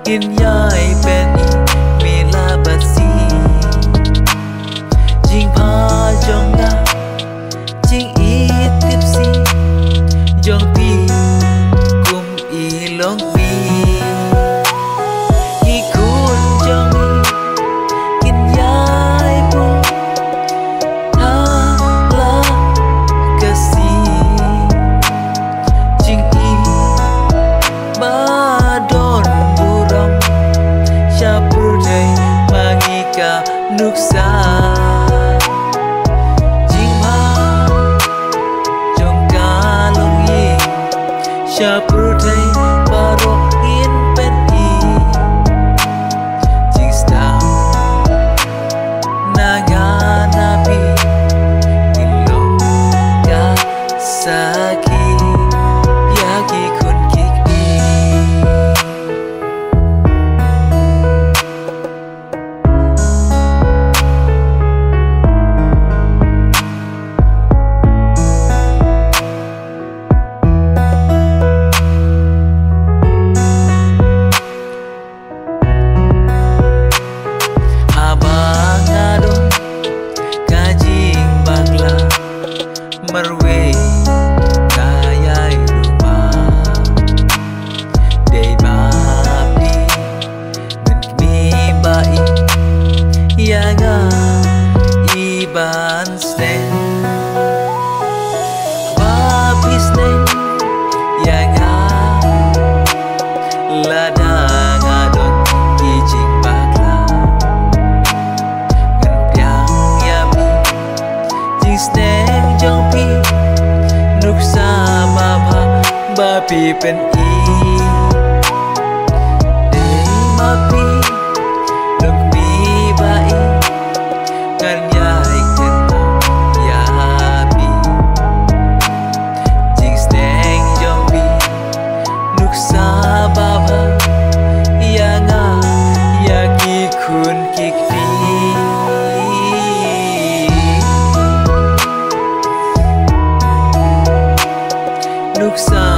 กินย้ายเป็นอีเมลาบัดซีจิงพาจงงาจิงอีติบซีจงปีกุมอีลงปีอีคุณจงมีกินย้ายบุฮาลากะซีจิงอีบาดอนบุรมชาปรุไทยมางีกานุกษาชาปรุไทยบารอกอินเป็นอีจิงสตาร์นางานาบีกิโลกาซากิยากิคุณกิกอีMerwe kayai rumah Dei babi Nengmi bai Yaga iban snen Babi snen Yaga Lada ngadon kijing bakla Ngempiang yabi Jing snen jong pi Nuk sama babi pen i Dei mapi Nuk mi bai Ngan yai kenang yabi Jing sneng jong pi Nuk sama Yanga yaki kun kik pi Nuk sa